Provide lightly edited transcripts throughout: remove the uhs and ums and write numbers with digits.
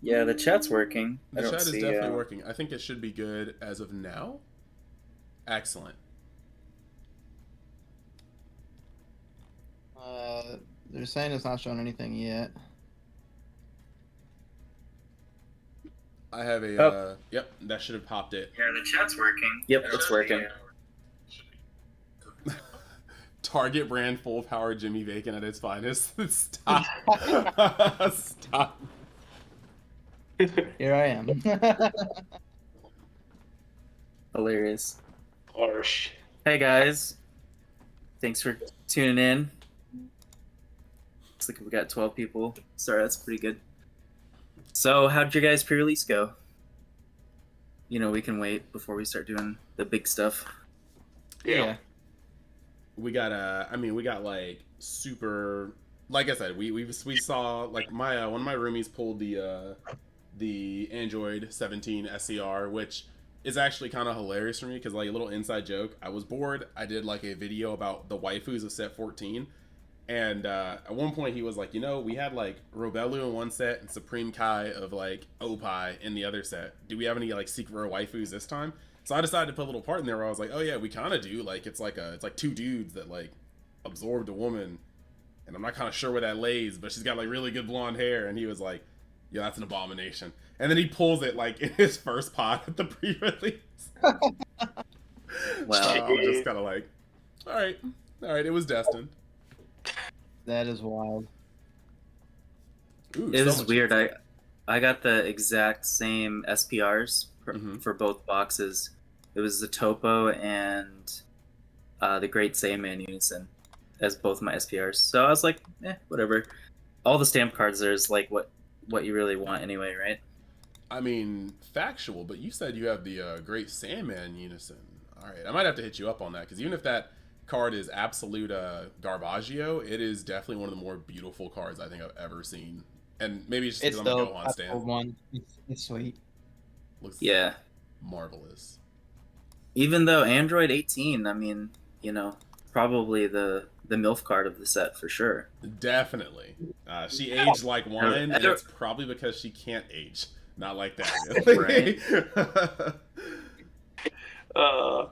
Yeah, the chat's working. I The don't chat is see. definitely working. I think it should be good as of now. Excellent. Uh, they're saying it's not showing anything yet. I have a, Oh, yep, that should have popped it. yeah, the chat's working. Yep, it's working. Target brand full power Jimmy Bacon at its finest. Stop. Stop. Here I am. Hilarious. Harsh. Hey guys, thanks for tuning in. Looks like we got 12 people. Sorry, that's pretty good. So, how'd your guys' pre-release go? You know, we can wait before we start doing the big stuff. Yeah. We got we got like super, like I said, we saw like my one of my roomies pulled the Android 17 SCR, which is actually kind of hilarious for me because, like, a little inside joke, I was bored. I did like a video about the waifus of set 14, and at one point he was like, you know, we had like Robelu in one set and Supreme Kai of like Opie in the other set. Do we have any like secret rare waifus this time? So I decided to put a little part in there where I was like, oh yeah, we kind of do. Like it's like two dudes that like absorbed a woman, and I'm not kind of sure where that lays, but she's got like really good blonde hair. And he was like, yeah, that's an abomination. And then he pulls it like in his first pod at the pre-release. Wow. So I was just kind of like, all right, it was destined. That is wild. Ooh, It so was much weird. easier. I got the exact same SPRs Mhm. for both boxes. It was the Topo and the Great Saiyaman Unison as both my SPRs. So I was like, whatever. All the stamp cards there's like what you really want anyway, right? I mean, factual, but you said you have the Great Sandman Unison. All right, I might have to hit you up on that because even if that card is absolute garbaggio, it is definitely one of the more beautiful cards I think I've ever seen. And maybe it's just It's because I'm a dope. Gohan That's stan. old one. It's sweet. Looks Yeah. marvelous. Even though Android 18, I mean, you know, probably the MILF card of the set for sure. Definitely. She aged like wine, I and don't- it's probably because she can't age. Not like that. Right. Uh,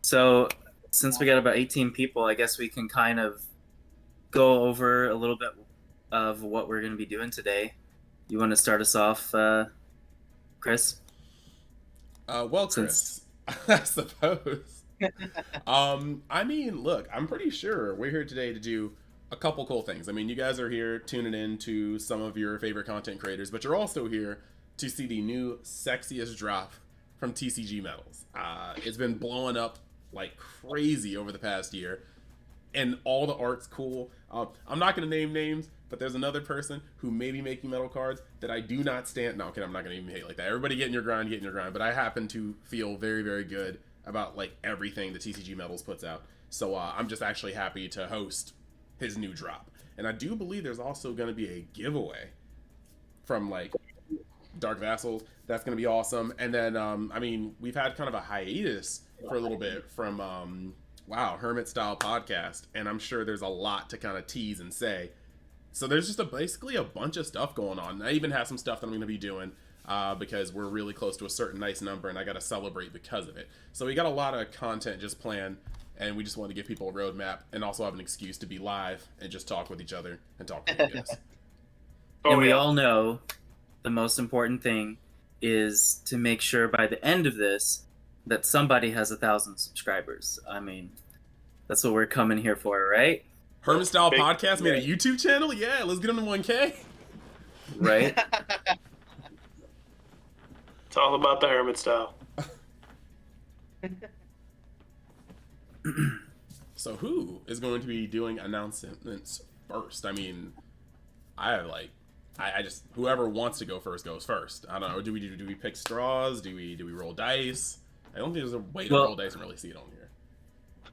So since we got about 18 people, I guess we can kind of go over a little bit of what we're going to be doing today. You want to start us off, Chris? Well, Chris, I suppose. I mean, look, I'm pretty sure we're here today to do a couple cool things. I mean, you guys are here tuning in to some of your favorite content creators, but you're also here to see the new sexiest drop from TCGMetalZ. It's been blowing up like crazy over the past year, and all the art's cool. I'm not going to name names, but there's another person who may be making metal cards that I do not stand. No, okay, I'm not going to even hate like that. Everybody get in your grind, get in your grind. But I happen to feel very, very good about like everything that TCGMetalZ puts out. So I'm just actually happy to host his new drop. And I do believe there's also going to be a giveaway from like Dark Vassals. That's going to be awesome. And then, I mean, we've had kind of a hiatus for a little bit from wow, Hermit style podcast, and I'm sure there's a lot to kind of tease and say. So there's just basically a bunch of stuff going on. I even have some stuff that I'm going to be doing because we're really close to a certain nice number, and I got to celebrate because of it. So we got a lot of content just planned, and we just want to give people a roadmap and also have an excuse to be live and just talk with each other and talk with you guys. And we all know the most important thing is to make sure by the end of this that somebody has 1,000 subscribers. I mean, that's what we're coming here for, right? Hermit style podcast made a YouTube channel. Yeah, let's get them to 1K. Right. it's all about the Hermit style. So who is going to be doing announcements first? I mean, I have like, I just whoever wants to go first goes first. I don't know. Do we pick straws? Do we roll dice? I don't think there's a way to roll dice and really see it on here.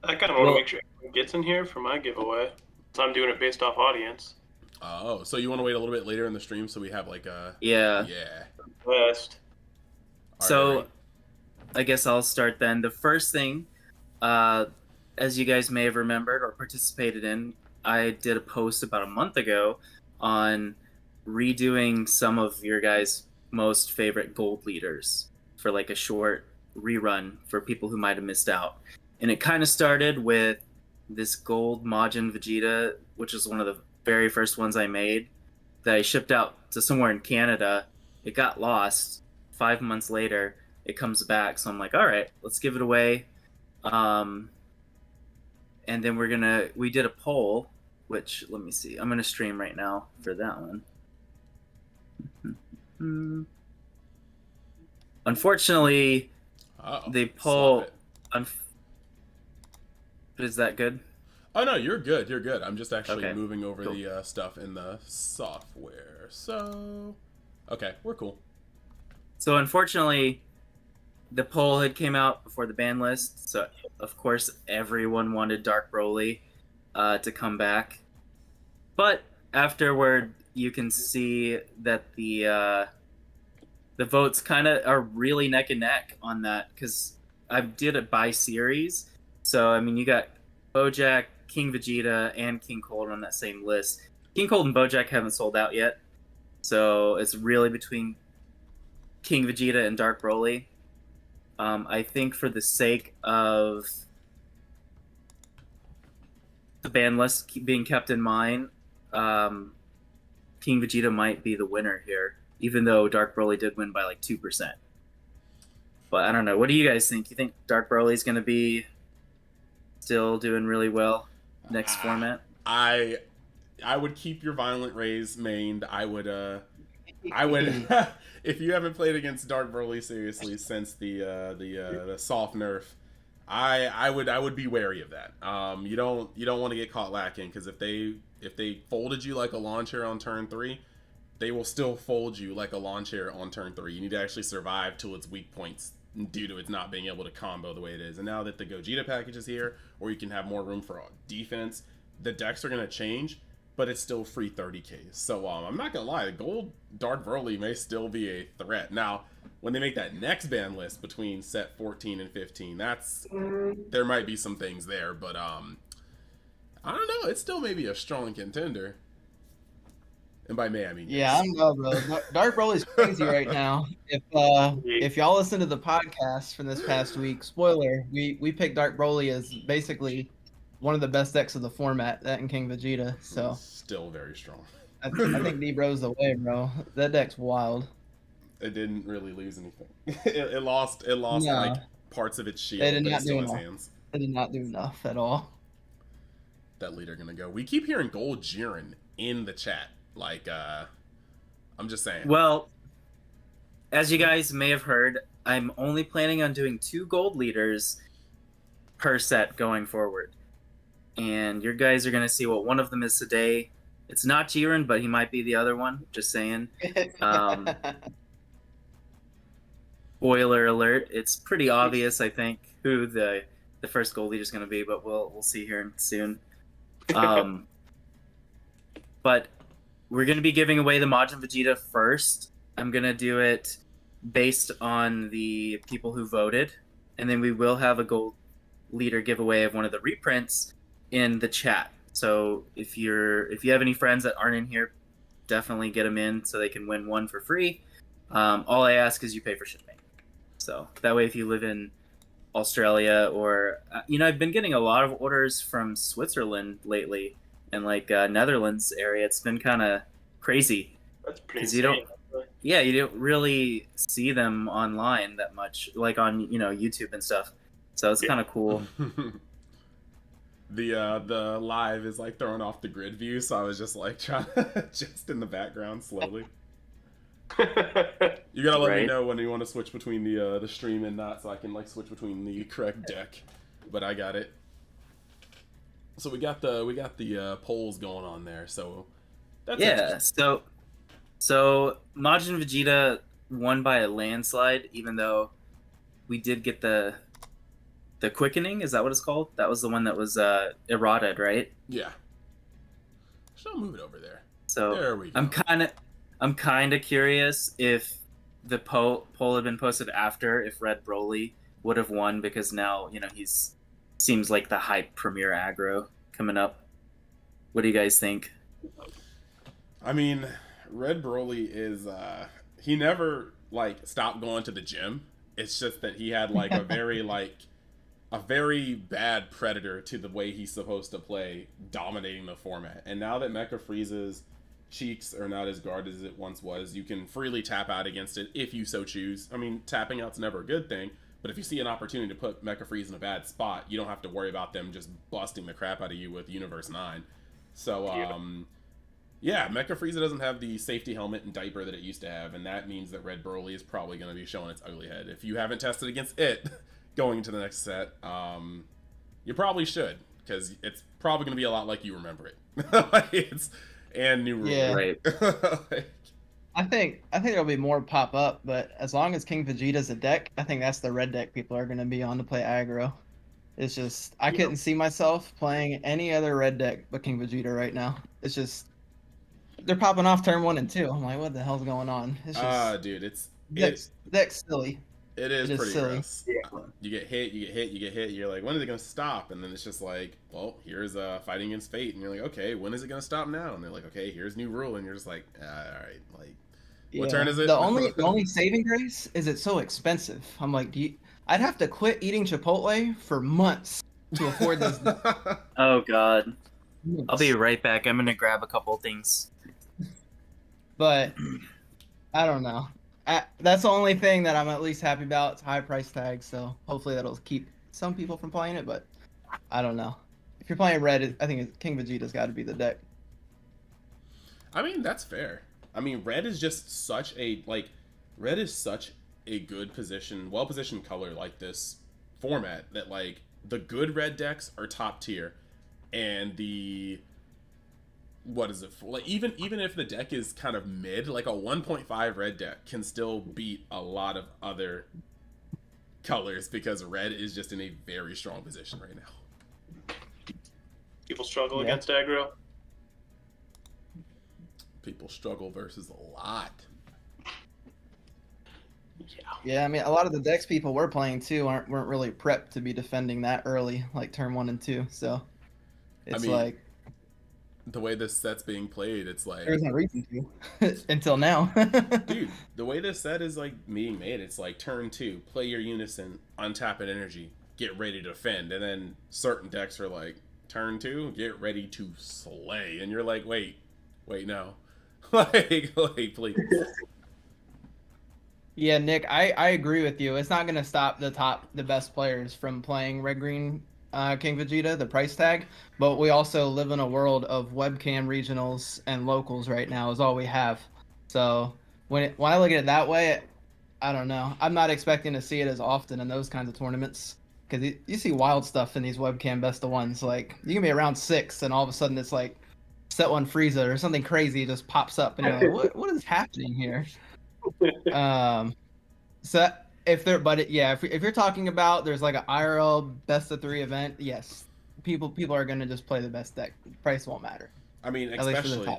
I kind of want to make sure everyone gets in here for my giveaway. So I'm doing it based off audience. Oh, so you want to wait a little bit later in the stream so we have like a Yeah. Best. So I guess I'll start then. The first thing, as you guys may have remembered or participated in, I did a post about a month ago on redoing some of your guys' most favorite gold leaders for like a short rerun for people who might have missed out. And it kind of started with this gold Majin Vegeta, which is one of the very first ones I made that I shipped out to somewhere in Canada. It got lost. 5 months later, it comes back. So I'm like, all right, let's give it away. And then we did a poll, which, let me see. I'm going to stream right now for that one. Unfortunately, the poll. Is that good? Oh no, you're good. You're good. I'm just actually Okay, moving over cool. the stuff in the software. So, okay, we're cool. So unfortunately, the poll had came out before the ban list. So of course, everyone wanted Dark Broly to come back. But afterward, you can see that the votes kind of are really neck and neck on that, because I did it by series. So I mean, you got Bojack, King Vegeta, and King Cold on that same list. King Cold and Bojack haven't sold out yet, so it's really between King Vegeta and Dark Broly. I think for the sake of the ban list being kept in mind, King Vegeta might be the winner here, even though Dark Broly did win by like 2%. But I don't know. What do you guys think? You think Dark Broly's going to be still doing really well next format? I would keep your Violent Rays mained. I would if you haven't played against Dark Broly seriously since the soft nerf, I would be wary of that. You don't want to get caught lacking, because if they folded you like a lawn chair on turn 3, they will still fold you like a lawn chair on turn 3. You need to actually survive till its weak points due to its not being able to combo the way it is. And now that the Gogeta package is here, or you can have more room for defense, the decks are going to change, but it's still free 30Ks. So I'm not going to lie, the gold Dark Broly may still be a threat. Now, when they make that next ban list between set 14 and 15, there might be some things there, but I don't know, it's still maybe a strong contender. And by May, I mean yeah, I don't know, bro. Dark Broly's crazy right now. If y'all listen to the podcast from this past week, spoiler, we picked Dark Broly as basically one of the best decks of the format, that and King Vegeta. So still very strong. I think D-Bro's the way, bro. That deck's wild. It didn't really lose anything. It lost like parts of its shield, It did but not it's still do in its enough. hands. It did not do enough at all. That leader gonna go. We keep hearing Gold Jiren in the chat. Like, I'm just saying. Well, as you guys may have heard, I'm only planning on doing 2 gold leaders per set going forward. And your guys are going to see what one of them is today. It's not Jiren, but he might be the other one. Just saying. Spoiler alert. It's pretty obvious, I think, who the first gold leader is going to be, but we'll see here soon. But we're going to be giving away the Majin Vegeta first. I'm going to do it based on the people who voted. And then we will have a gold leader giveaway of one of the reprints in the chat. So if you have any friends that aren't in here, definitely get them in so they can win one for free. All I ask is you pay for shipping. So that way, if you live in Australia or, I've been getting a lot of orders from Switzerland lately. And like Netherlands area, it's been kind of crazy. That's pretty you don't really see them online that much, like on YouTube and stuff. So it's kind of cool. The live is like throwing off the grid view, so I was just like trying just in the background slowly. You gotta let me know when you want to switch between the stream and not, so I can like switch between the correct deck. But I got it. So we got the polls going on there. So that's So Majin Vegeta won by a landslide, even though we did get the quickening. Is that what it's called? That was the one that was eroded, right? Yeah. So I'll move it over there. So there we go. I'm kind of curious if the poll had been posted after, if Red Broly would have won, because now he's seems like the hype premier aggro coming up. What do you guys think? I mean, Red Broly is he never like stopped going to the gym. It's just that he had like a very bad predator to the way he's supposed to play, dominating the format. And now that Mecha Frieza's cheeks are not as guarded as it once was, you can freely tap out against it if you so choose. I mean, tapping out's never a good thing, but if you see an opportunity to put Mecha Frieza in a bad spot, you don't have to worry about them just busting the crap out of you with Universe 9. So, yeah, Mecha Frieza doesn't have the safety helmet and diaper that it used to have, and that means that Red Broly is probably going to be showing its ugly head. If you haven't tested against it going into the next set, you probably should, because it's probably going to be a lot like you remember it. And new rules. Yeah. Right. I think there'll be more pop up, but as long as King Vegeta's a deck, I think that's the red deck people are going to be on to play aggro. It's just I couldn't see myself playing any other red deck but King Vegeta right now. It's just they're popping off turn 1 and 2. I'm like, what the hell's going on? It's just dude, deck's silly. It is pretty silly. gross. You get hit, you get hit, you get hit. You're like, when is it gonna stop? And then it's just like, well, here's fighting against fate, and you're like, okay, when is it gonna stop now? And they're like, okay, here's new rule, and you're just like, all right, like, what turn is it? The only saving grace is it's so expensive. I'm like, I'd have to quit eating Chipotle for months to afford this. Oh God, I'll be right back. I'm gonna grab a couple things. But I don't know. That's the only thing that I'm at least happy about. It's high price tag, so hopefully that'll keep some people from playing it. But I don't know. If you're playing red, I think King Vegeta's got to be the deck. I mean, that's fair. I mean, red is just such a good position, well positioned color like this format that like the good red decks are top tier, and the what is it for? Like even if the deck is kind of mid, like a 1.5 red deck can still beat a lot of other colors because red is just in a very strong position right now. People struggle against aggro. People struggle versus a lot. Yeah, I mean, a lot of the decks people were playing too weren't really prepped to be defending that early, like turn 1 and 2. So it's like the way this set's being played, it's like there's no reason to until now. Dude, the way this set is like being made, it's like turn 2, play your unison, untap an energy, get ready to defend, and then certain decks are like turn 2, get ready to slay, and you're like, wait, no, like please. Yeah, Nick, I agree with you. It's not gonna stop the best players from playing red green King Vegeta, the price tag, but we also live in a world of webcam regionals and locals right now is all we have. So when I look at it that way, I don't know. I'm not expecting to see it as often in those kinds of tournaments because you see wild stuff in these webcam best of ones. Like you can be around 6 and all of a sudden it's like set 1 Frieza or something crazy just pops up and you're like, what is happening here? So if you're talking about there's like an IRL best of 3 event, yes, people are gonna just play the best deck. Price won't matter. I mean, especially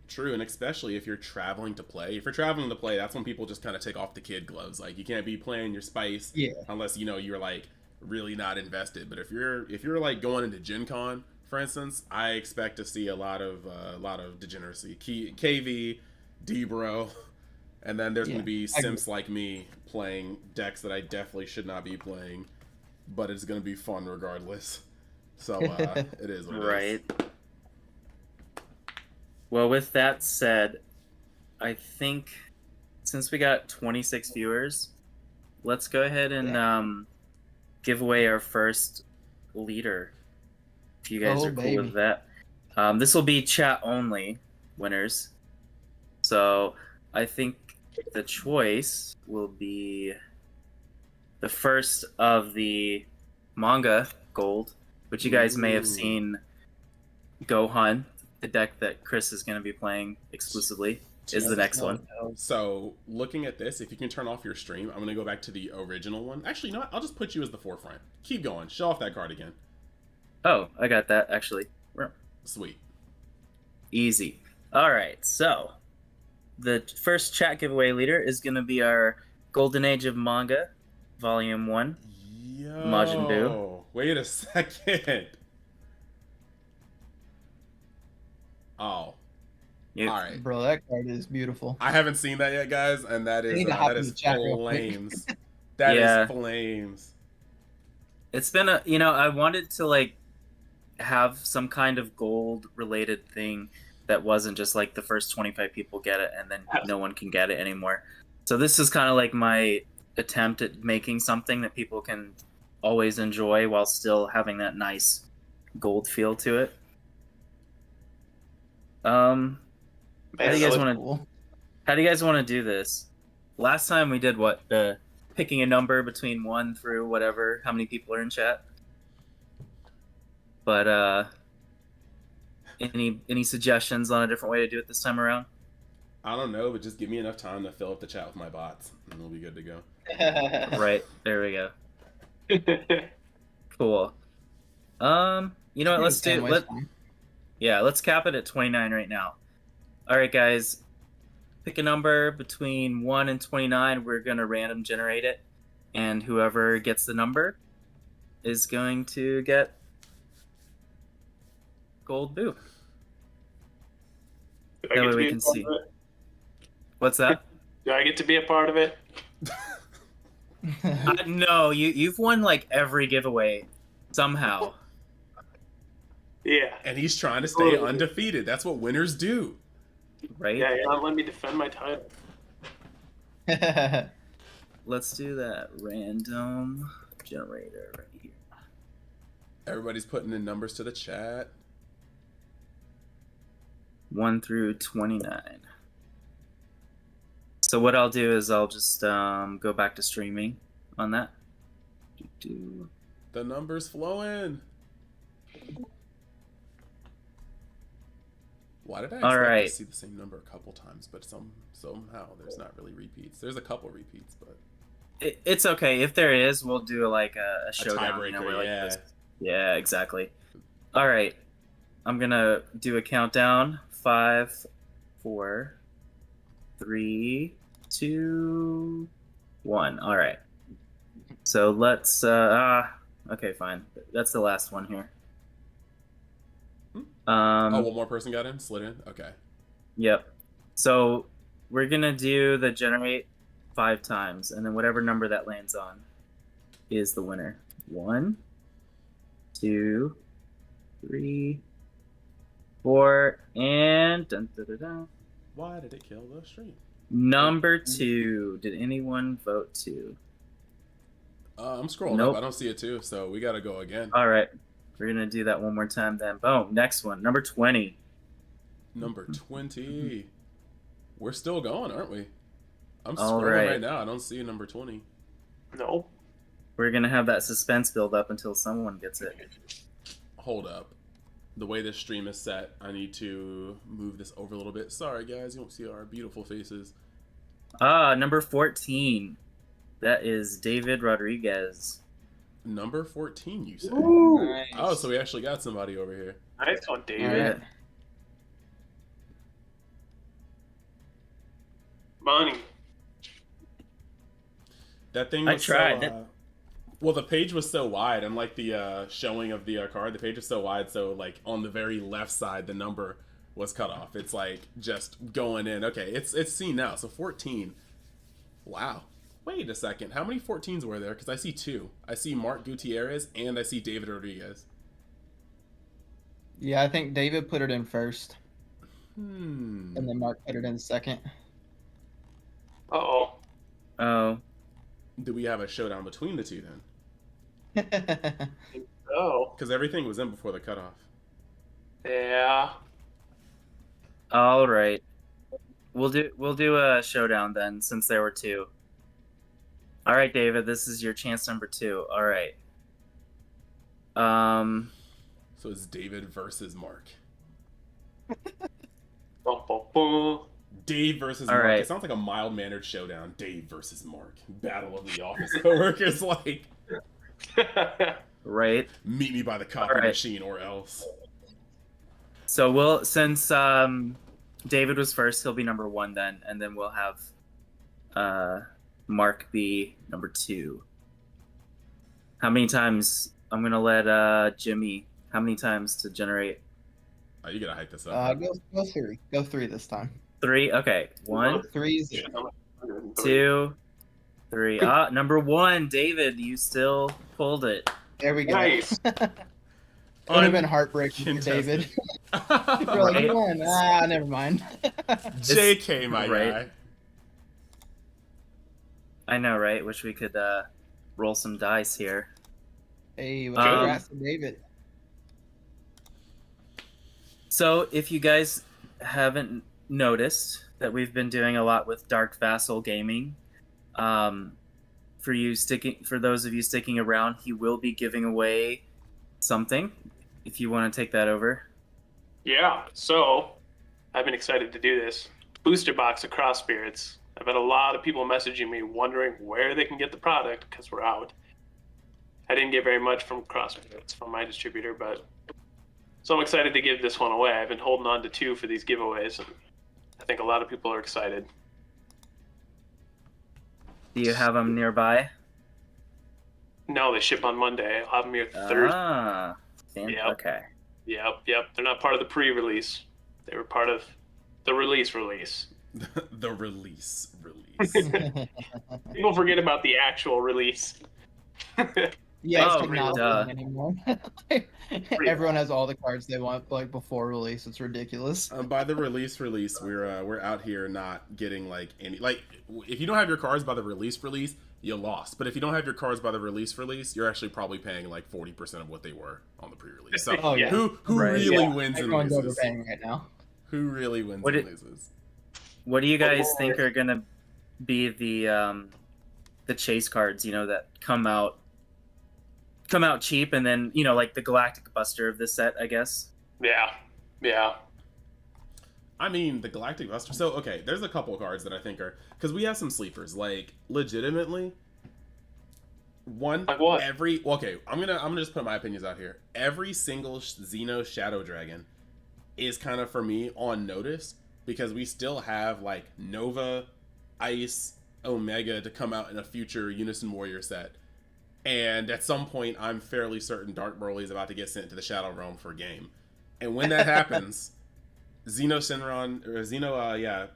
true, and especially if you're traveling to play. If you're traveling to play, that's when people just kind of take off the kid gloves. Like you can't be playing your spice unless you're like really not invested. But if you're like going into Gen Con, for instance, I expect to see a lot of degeneracy. KV, D-Bro. And then there's going to be simps like me playing decks that I definitely should not be playing, but it's going to be fun regardless. So it is what it is. Well, with that said, I think since we got 26 viewers, let's go ahead and give away our first leader. If you guys are cool with that. This will be chat only winners. So I think the choice will be the first of the manga gold, which you guys may have seen. Gohan, the deck that Chris is going to be playing exclusively, is the next one. So looking at this, if you can turn off your stream, I'm going to go back to the original one. Actually, you know what? I'll just put you as the forefront. Keep going. Show off that card again. Oh, I got that, actually. Sweet. Easy. All right, so the first chat giveaway leader is going to be our Golden Age of Manga, Volume 1. Yo, Majin Buu. Wait a second. Oh. Yep. All right. Bro, that card is beautiful. I haven't seen that yet, guys, and that I is need to hop that in is the chat real quick. flames. That Yeah. is flames. It's been a, you know, I wanted to like have some kind of gold related thing that wasn't just like the first 25 people get it and then no one can get it anymore. So this is kind of like my attempt at making something that people can always enjoy while still having that nice gold feel to it. How do you guys want to? Cool. How do you guys want to do this? Last time we did what? The picking a number between 1 through whatever. How many people are in chat? But any suggestions on a different way to do it this time around? I don't know, but just give me enough time to fill up the chat with my bots, and we'll be good to go. Right, there we go. Cool. You know what? Let's cap it at 29 right now. All right, guys. Pick a number between 1 and 29. We're gonna random generate it, and whoever gets the number is going to get gold boo. That way we can see. What's that? Do I get to be a part of it? No, you've won like every giveaway somehow. Yeah. And he's trying to stay undefeated. That's what winners do. Right? Yeah, you're not letting me defend my title. Let's do that random generator right here. Everybody's putting in numbers to the chat. 1 through 29. So what I'll do is I'll just go back to streaming on that. The numbers flowing. Why did I expect to see the same number a couple times, but somehow there's not really repeats. There's a couple repeats, but it's okay. If there is, we'll do like a showdown. Tiebreaker, you know, yeah. Like yeah, exactly. All right, I'm gonna do a countdown. 5, 4, 3, 2, 1. All right. So let's. Okay, fine. That's the last one here. one more person got in, slid in. Okay. Yep. So we're gonna do the generate 5 times, and then whatever number that lands on is the winner. 1, 2, 3, 4, and dun, dun, dun, dun. Why did it kill the stream? Number 2. Did anyone vote 2? I'm scrolling up. I don't see it too, so we gotta go again. All right. We're gonna do that one more time then. Boom. Next one. Number 20. Number 20. We're still going, aren't we? I'm All scrolling right. right now. I don't see number 20. No. We're gonna have that suspense build up until someone gets it. Hold up. The way this stream is set, I need to move this over a little bit. Sorry, guys. You won't see our beautiful faces. Number 14. That is David Rodriguez. Number 14, you say? Nice. Oh, so we actually got somebody over here. Nice one, All David. right. Money. That thing I was tried. so, well, the page was so wide, unlike the showing of the card, the page is so wide, so like on the very left side, the number was cut off. It's like just going in. Okay, it's seen now. So 14. Wow. Wait a second. How many 14s were there? Because I see 2. I see Mark Gutierrez and I see David Rodriguez. Yeah, I think David put it in first, Hmm. and then Mark put it in second. Uh-oh. Oh. Do we have a showdown between the two then? Oh. Because everything was in before the cutoff. Yeah. All right. We'll do a showdown then, since there were 2. All right, David, this is your chance number 2. All right. So it's David versus Mark. Bum, bum, bum. Dave versus All Mark. right. It sounds like a mild-mannered showdown. Dave versus Mark. Battle of the office coworkers. Like, Right. meet me by the copy right. machine or else. So since David was first, he'll be number 1 then, and then we'll have Mark be number 2. How many times? I'm gonna let Jimmy. How many times to generate? Oh, you gotta hype this up. Go three. Go three this time. 3. Okay. 1, 3 0. 2, 3. Number 1, David. You still pulled it. There we go. Nice. Would have been heartbreaking for David. You're like, you won. Never mind. JK, my guy. I know, right? Wish we could roll some dice here. Hey, well, congrats to David. So, if you guys haven't noticed that we've been doing a lot with Dark Vassal Gaming, for those of you sticking around, he will be giving away something. If you want to take that over. Yeah. So I've been excited to do this booster box of Cross Spirits. I've had a lot of people messaging me wondering where they can get the product because we're out. I didn't get very much from Cross Spirits from my distributor, but so I'm excited to give this one away. I've been holding on to 2 for these giveaways, and I think a lot of people are excited. Do you have them nearby? No, they ship on Monday. I'll have them here Thursday. Yep. Okay. Yep. They're not part of the pre-release. They were part of the release. The release. People forget about the actual release. Yeah, Oh, it's not duh. anymore. Everyone has all the cards they want like before release. It's ridiculous. By the release, we're out here not getting like any if you don't have your cards by the release, you lost. But if you don't have your cards by the release, you're actually probably paying like 40% of what they were on the pre-release. So who really wins and Everyone's loses? overpaying right now. Who really wins and loses? What do you guys think are gonna be the chase cards? That come out cheap, and then like the Galactic Buster of this set, I guess. Yeah. I mean, the Galactic Buster. So, okay, there's a couple cards that I think are... Because we have some sleepers. Like, legitimately, one... Like what? Okay, I'm gonna just put my opinions out here. Every single Xeno Shadow Dragon is kind of, for me, on notice. Because we still have, like, Nova, Ice, Omega to come out in a future Unison Warrior set. And at some point, I'm fairly certain Dark Broly is about to get sent to the Shadow Realm for a game. And when that happens... Xeno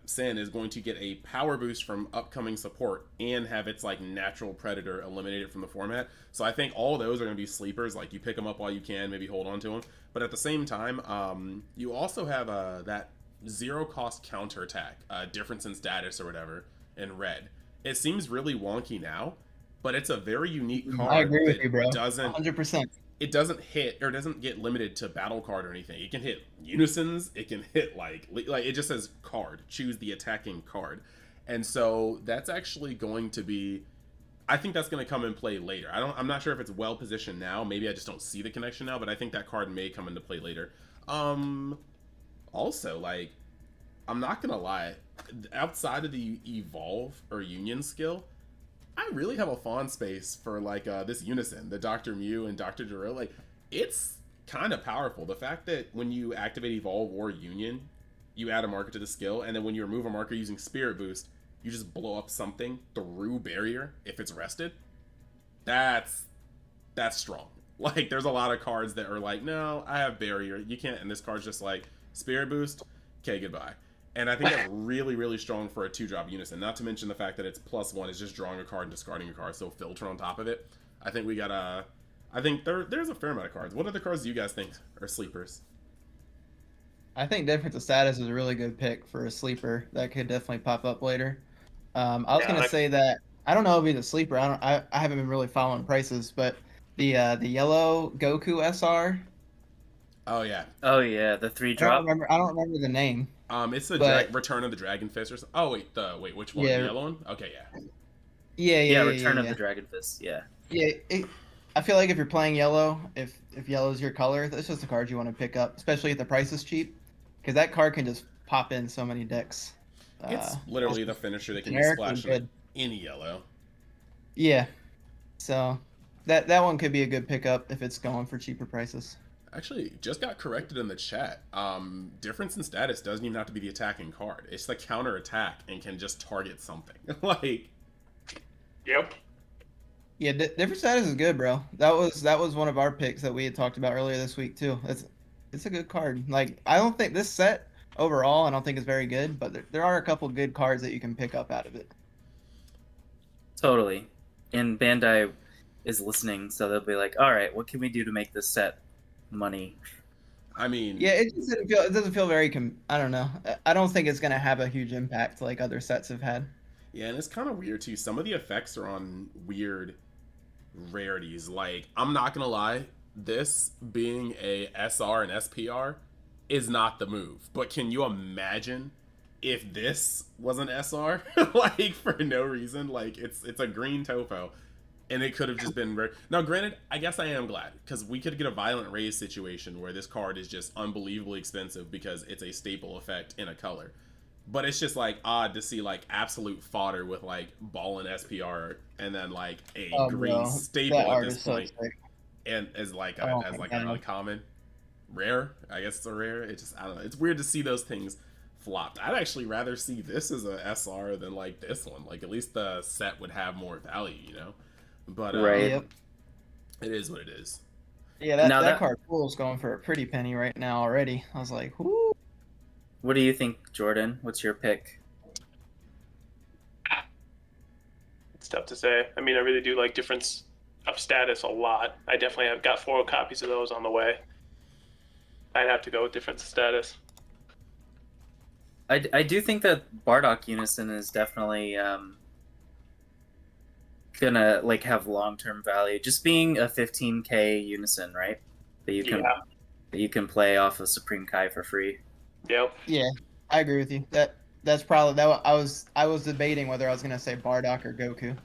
Sin is going to get a power boost from upcoming support and have its like natural predator eliminated from the format. So I think all those are going to be sleepers. Like you pick them up while you can, maybe hold on to them. But at the same time, you also have that 0 cost counterattack, difference in status or whatever in red. It seems really wonky now, but it's a very unique card. I agree with you, bro. 100%. It doesn't hit or doesn't get limited to battle card or anything. It can hit unisons. It can hit like it just says card. Choose the attacking card, and so that's actually going to be. I think that's going to come in play later. I'm not sure if it's well positioned now. Maybe I just don't see the connection now. But I think that card may come into play later. Also, like, I'm not gonna lie. Outside of the evolve or union skill, I really have a fond space for like this unison, the Dr. Mew and Dr. Duro. Like, it's kind of powerful. The fact that when you activate Evolve or Union, you add a marker to the skill, and then when you remove a marker using Spirit Boost, you just blow up something through barrier if it's rested. That's strong. Like, there's a lot of cards that are like, no, I have barrier. You can't, and this card's just like, Spirit Boost, okay, goodbye. And I think that's really, really strong for a 2-drop unison. Not to mention the fact that it's +1 is just drawing a card and discarding a card, so filter on top of it. I think we got I think there's a fair amount of cards. What other cards do you guys think are sleepers? I think Difference of Status is a really good pick for a sleeper that could definitely pop up later. I was gonna say that I don't know if it'll be the sleeper. I haven't been really following prices, but the yellow Goku SR. Oh yeah, the 3-drop. I don't remember the name. It's the Return of the Dragon Fist or something. Oh wait, which one? Yeah. The yellow one? Okay, Yeah, Return of the Dragon Fist. Yeah. Yeah, I feel like if you're playing yellow, if yellow is your color, that's just a card you want to pick up, especially if the price is cheap, because that card can just pop in so many decks. It's literally the finisher that can be splashed in any yellow. Yeah, so that one could be a good pickup if it's going for cheaper prices. Actually, just got corrected in the chat. Difference in status doesn't even have to be the attacking card. It's the counter attack and can just target something. Like, yep. Yeah, different status is good, bro. That was one of our picks that we had talked about earlier this week too. it's a good card. Like, I don't think this set overall, I don't think is very good, but there are a couple good cards that you can pick up out of it. Totally. And Bandai is listening, so they'll be like, all right, what can we do to make this set money? I mean, Yeah, it doesn't feel very I don't know. I don't think it's gonna have a huge impact like other sets have had. yeah, and it's kind of weird too. Some of the effects are on weird rarities. Like, I'm not gonna lie, this being a SR and SPR is not the move. But can you imagine if this was an SR? Like, for no reason. Like, it's a green topo. And it could have just been rare. Now, granted, I guess I am glad, because we could get a violent raise situation where this card is just unbelievably expensive because it's a staple effect in a color. But it's just like odd to see like absolute fodder with like ball and SPR and then like a green staple at this point, and as like a, an uncommon rare. I guess it's a rare. It just, I don't know. It's weird to see those things flopped. I'd actually rather see this as a SR than like this one. Like, at least the set would have more value, you know. But Right. Yep. It is what it is. Yeah, that card pool is going for a pretty penny right now already. I was like, whoo. What do you think, Jordan? What's your pick? It's tough to say. I mean, I really do like Difference of Status a lot. I definitely have got 4 copies of those on the way. I'd have to go with Difference of Status. I do think that Bardock Unison is definitely gonna like have long-term value. Just being a 15k Unison, right? That you can play off of Supreme Kai for free. Yep. Yeah, I agree with you. That's probably that. I was debating whether I was gonna say Bardock or Goku.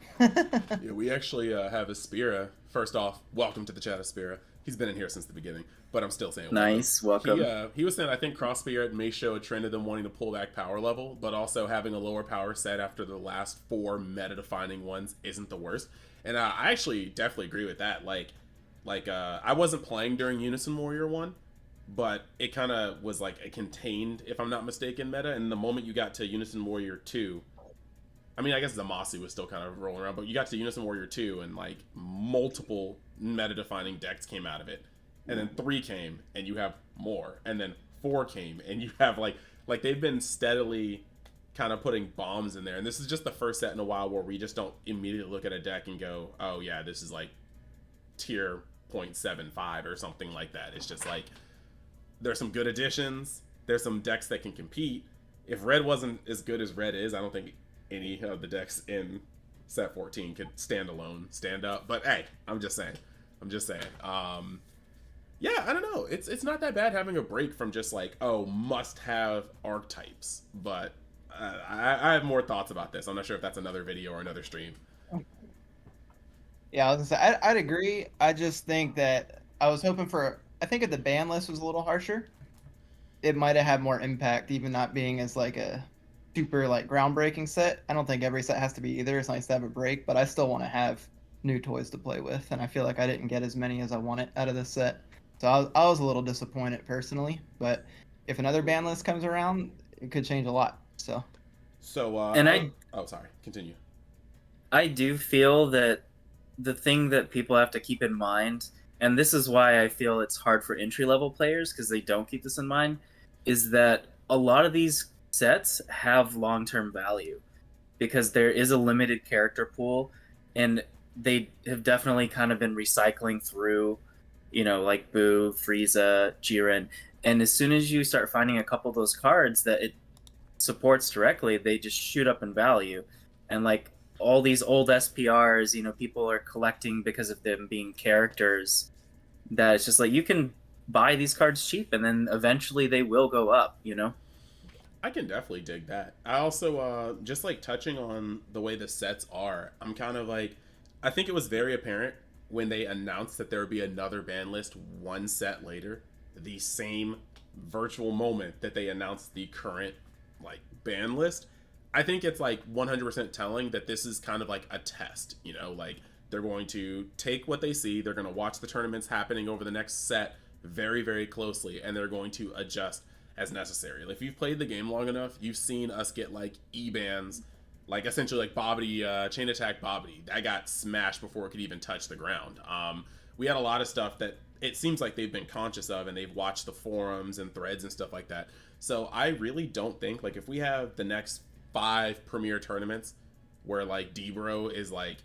Yeah, we actually have Aspira. First off, welcome to the chat, Aspira. He's been in here since the beginning, but I'm still saying nice, welcome. He was saying, I think Cross Spirit may show a trend of them wanting to pull back power level, but also having a lower power set after the last 4 meta-defining ones isn't the worst. And I actually definitely agree with that. I wasn't playing during Unison Warrior 1, but it kind of was like a contained, if I'm not mistaken, meta. And the moment you got to Unison Warrior 2, I mean, I guess Zamasu was still kind of rolling around, but you got to Unison Warrior 2 and like multiple meta-defining decks came out of it. And then 3 came and you have more. And then 4 came and you have like they've been steadily kind of putting bombs in there. And this is just the first set in a while where we just don't immediately look at a deck and go, oh yeah, this is like tier 0.75 or something like that. It's just like, there's some good additions. There's some decks that can compete. If Red wasn't as good as Red is, I don't think any of the decks in set 14 could stand up. But hey, I'm just saying. Yeah, I don't know. It's not that bad having a break from just like, oh, must have archetypes. But I have more thoughts about this. I'm not sure if that's another video or another stream. Yeah, I was gonna say I'd agree. I just think that I was hoping for. I think if the ban list was a little harsher, it might have had more impact, even not being as like a super like groundbreaking set. I don't think every set has to be either. It's nice to have a break, but I still want to have new toys to play with, and I feel like I didn't get as many as I wanted out of this set. So I was a little disappointed personally, but if another ban list comes around, it could change a lot. So oh, sorry, continue. I do feel that the thing that people have to keep in mind, and this is why I feel it's hard for entry-level players because they don't keep this in mind, is that a lot of these sets have long-term value because there is a limited character pool, and they have definitely kind of been recycling through, you know, like Boo, Frieza, Jiren, and as soon as you start finding a couple of those cards that it supports directly, they just shoot up in value. And like all these old SPRs, you know, people are collecting because of them being characters that it's just like you can buy these cards cheap and then eventually they will go up, you know? I can definitely dig that. I also, just like touching on the way the sets are, I'm kind of like, I think it was very apparent when they announced that there would be another ban list one set later, the same virtual moment that they announced the current like ban list. I think it's like 100% telling that this is kind of like a test, you know, like they're going to take what they see, they're going to watch the tournaments happening over the next set very, very closely, and they're going to adjust as necessary. If you've played the game long enough, you've seen us get like E-bans, like essentially like Bobbity, Chain Attack Bobbity, that got smashed before it could even touch the ground. We had a lot of stuff that it seems like they've been conscious of, and they've watched the forums and threads and stuff like that. So I really don't think, like, if we have the next 5 premier tournaments where like D-Bro is like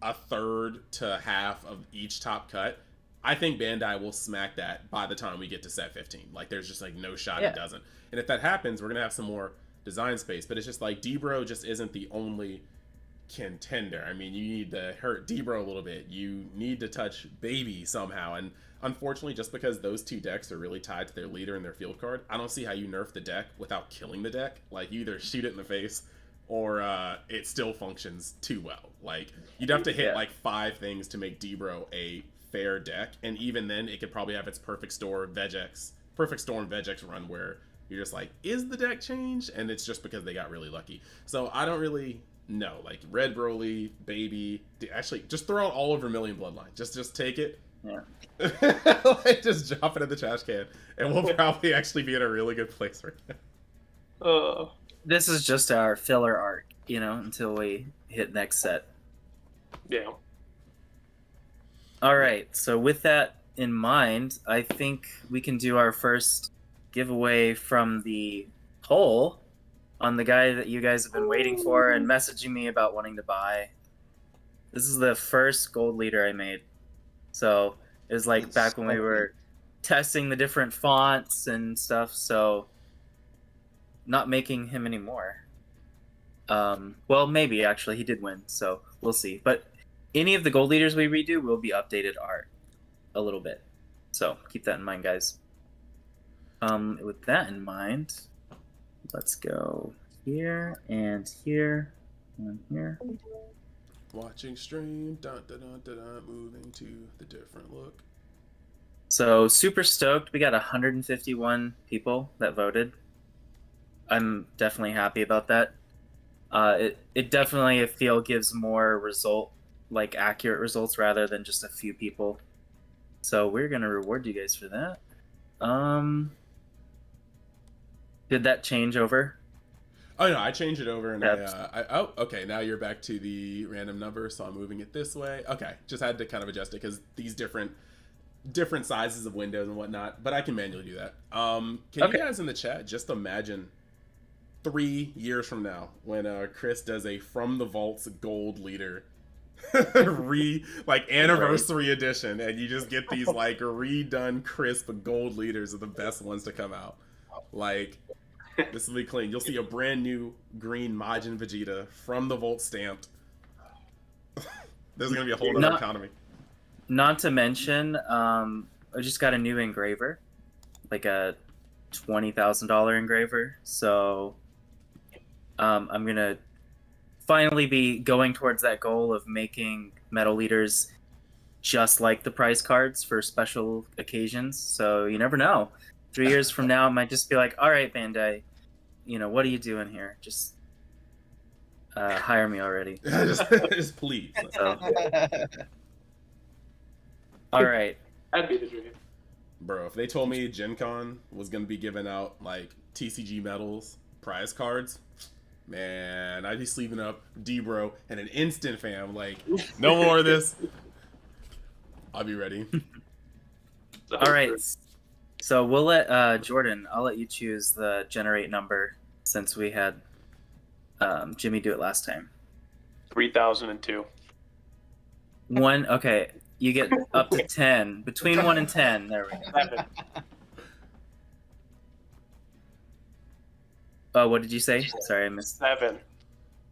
a third to half of each top cut, I think Bandai will smack that by the time we get to set 15. Like, there's just like no shot it doesn't. And if that happens, we're gonna have some more design space. But it's just like D-Bro just isn't the only contender. I mean, you need to hurt D-Bro a little bit. You need to touch Baby somehow. And unfortunately, just because those 2 decks are really tied to their leader and their field card, I don't see how you nerf the deck without killing the deck. Like, you either shoot it in the face or it still functions too well. Like, you'd have to hit like 5 things to make D-Bro a fair deck, and even then it could probably have its perfect storm Vegex run where you're just like, is the deck changed? And it's just because they got really lucky. So I don't really know. Like, Red Broly, Baby, actually just throw out all of Vermilion Bloodline. Just take it. Yeah. Like, just drop it in the trash can, and we'll probably actually be in a really good place right now. This is just our filler arc, you know, until we hit next set. Yeah. All right, so with that in mind, I think we can do our first giveaway from the poll on the guy that you guys have been waiting for and messaging me about wanting to buy. This is the first gold leader I made. So it was like back when we were testing the different fonts and stuff, so not making him anymore. Well, maybe actually he did win, so we'll see. But any of the gold leaders we redo will be updated art a little bit. So keep that in mind, guys. With that in mind, let's go here and here and here. Watching stream, moving to the different look. So super stoked. We got 151 people that voted. I'm definitely happy about that. It definitely, I feel, gives more accurate results rather than just a few people. So we're gonna reward you guys for that. Did that change over? Oh no, I changed it over, and oh, okay, now you're back to the random number, so I'm moving it this way. Okay, just had to kind of adjust it because these different sizes of windows and whatnot, but I can manually do that. Can you guys in the chat just imagine 3 years from now when Chris does a From the Vaults gold leader anniversary edition, and you just get these like redone crisp gold leaders are the best ones to come out. Like, this will be clean. You'll see a brand new green Majin Vegeta From the Vault stamped. There's gonna be a whole other economy. Not to mention, I just got a new engraver, like a $20,000 engraver. So I'm gonna finally be going towards that goal of making metal leaders just like the prize cards for special occasions. So you never know. 3 years from now, it might just be like, all right, Bandai, you know, what are you doing here? Just hire me already. just please. So. All right. That'd be the dream. Bro, if they told me Gen Con was going to be giving out, like, TCGMetalZ prize cards, man, I'd be sleeping up D-Bro in an instant, fam. Like, no more of this. I'll be ready. All right. So we'll let Jordan, I'll let you choose the generate number since we had Jimmy do it last time. 3002. One, okay. You get up to 10. Between 1 and 10. There we go. 7. Oh, what did you say? Sorry, I missed. 7.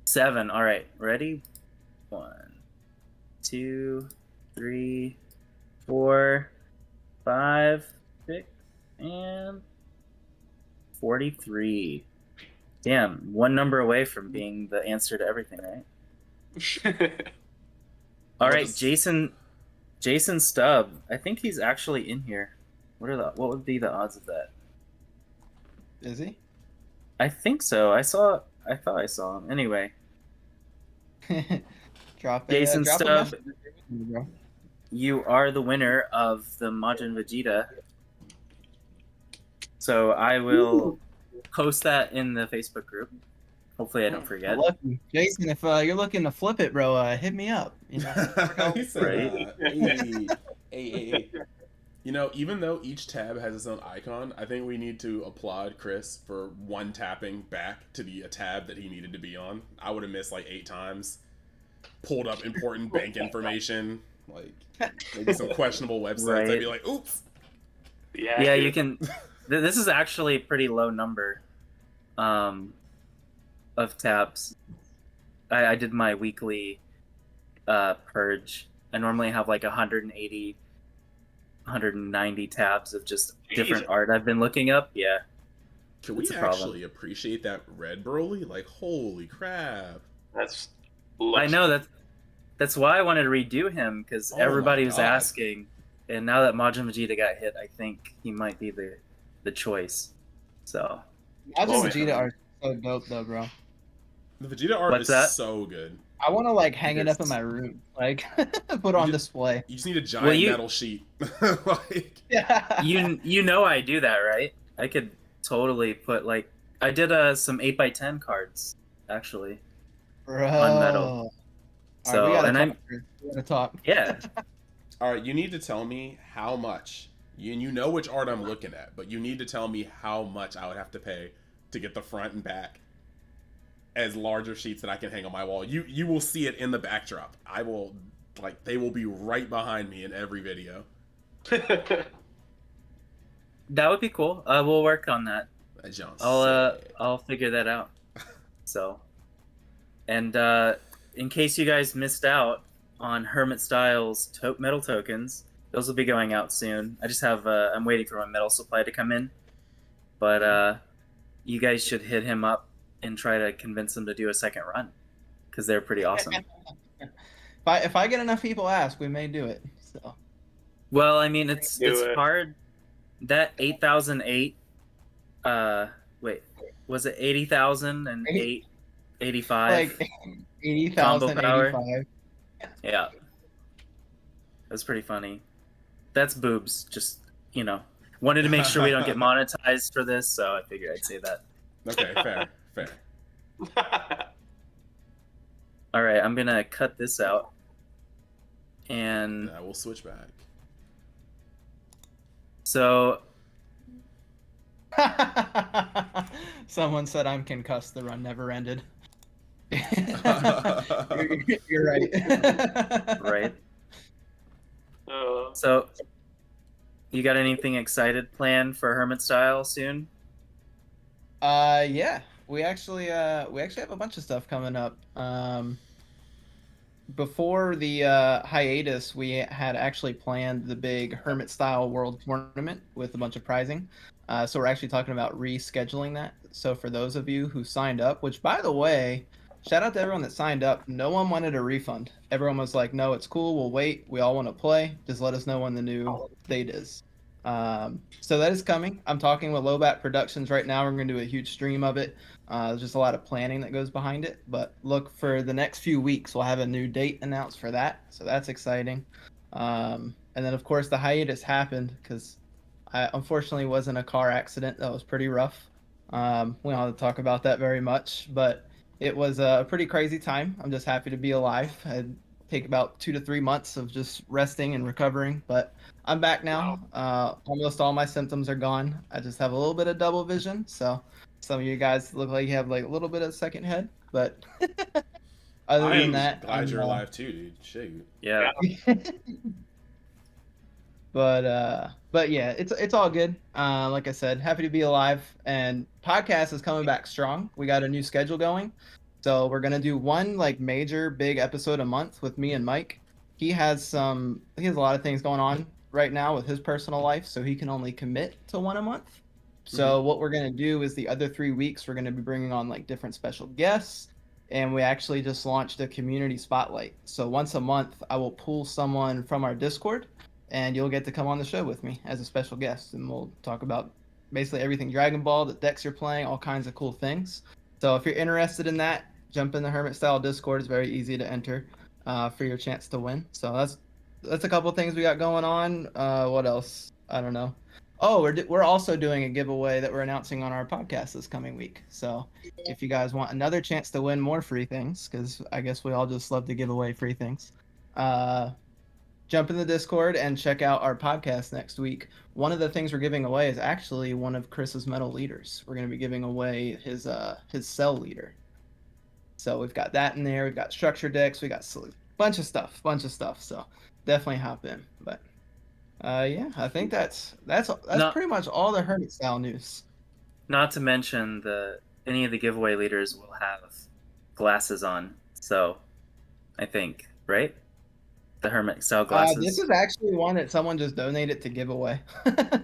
7. All right. Ready? 1, 2, 3, 4, 5, 6, and 43. Damn, one number away from being the answer to everything, right? All right, Jason Stubb. I think he's actually in here. What would be the odds of that? Is he? I think so. I thought I saw him. Anyway. Jason Stubb, you are the winner of the Majin Vegeta. So I will post that in the Facebook group. Hopefully I don't forget. Lucky. Jason, if you're looking to flip it, bro, hit me up. You know? He said, Right. hey. You know, even though each tab has its own icon, I think we need to applaud Chris for one tapping back to the tab that he needed to be on. I would have missed like 8 times. Pulled up important bank information, like maybe some questionable websites. I'd be like, oops. Yeah, you can. This is actually a pretty low number of tabs. I did my weekly purge. I normally have like 180, 190 tabs of just different art I've been looking up. Yeah. Can we actually appreciate that red Broly? Like, holy crap. That's. I know that's why I wanted to redo him, because everybody was asking, and now that Majin Vegeta got hit, I think he might be the choice. So Majin Vegeta art is so dope though, bro. The Vegeta art is so good. I want to like hang it up in my room, like put on display. You just need a giant metal sheet. Like, yeah. You know I do that, right? I could totally put like I did some 8x10 cards actually. Bro. On metal. So we gotta talk. Yeah. All right, you need to tell me how much. You know which art I'm looking at, but you need to tell me how much I would have to pay to get the front and back as larger sheets that I can hang on my wall. You will see it in the backdrop. I will, like, they will be right behind me in every video. That would be cool. We'll work on that. I'll figure that out. So, and in case you guys missed out on Hermit Styles metal tokens, those will be going out soon. I just have I'm waiting for my metal supply to come in, but you guys should hit him up and try to convince him to do a second run, because they're pretty awesome. If I get enough people ask, we may do it. So. Well, I mean, it's hard. That 8,008. Wait, was it 80,008? 85. Like 80,000. Yeah, that's pretty funny. That's boobs. Just wanted to make sure we don't get monetized for this, so I figured I'd say that. Okay, fair. All right, I'm gonna cut this out, and I will switch back. So, someone said I'm concussed. The run never ended. You're right. Right. So, you got anything excited planned for Hermit Style soon? Yeah. We actually have a bunch of stuff coming up. Before the hiatus, we had actually planned the big Hermit Style World Tournament with a bunch of prizing. So we're actually talking about rescheduling that. So for those of you who signed up, which by the way, shout out to everyone that signed up. No one wanted a refund. Everyone was like, no, it's cool. We'll wait. We all want to play. Just let us know when the new date is. So that is coming. I'm talking with Lobat Productions right now. We're going to do a huge stream of it. There's just a lot of planning that goes behind it. But look, for the next few weeks, we'll have a new date announced for that. So that's exciting. And then, of course, the hiatus happened because I unfortunately was in a car accident that was pretty rough. We don't have to talk about that very much, but it was a pretty crazy time. I'm just happy to be alive. I'd take about 2 to 3 months of just resting and recovering, but I'm back now. Almost all my symptoms are gone. I just have a little bit of double vision, so some of you guys look like you have like a little bit of second head, but other than that, glad you're alive too, dude. Shit. Yeah. But yeah, it's all good. Like I said, happy to be alive, and podcast is coming back strong. We got a new schedule going, so we're gonna do one like major big episode a month with me and Mike. He has a lot of things going on right now with his personal life, so he can only commit to one a month. So what we're gonna do is the other 3 weeks we're gonna be bringing on like different special guests, and we actually just launched a community spotlight. So once a month I will pull someone from our Discord, and you'll get to come on the show with me as a special guest, and we'll talk about basically everything Dragon Ball, the decks you're playing, all kinds of cool things. So if you're interested in that, jump in the Hermit Style Discord. It's very easy to enter for your chance to win. So that's a couple of things we got going on. What else? I don't know. Oh, we're also doing a giveaway that we're announcing on our podcast this coming week. So if you guys want another chance to win more free things, because I guess we all just love to give away free things, jump in the Discord and check out our podcast next week. One of the things we're giving away is actually one of Chris's metal leaders. We're going to be giving away his cell leader. So we've got that in there. We've got structure decks. We got a bunch of stuff. So definitely hop in. But yeah, I think that's pretty much all the Hermit style news. Not to mention any of the giveaway leaders will have glasses on. So I think, right? The Hermit style glasses. This is actually one that someone just donated to give away.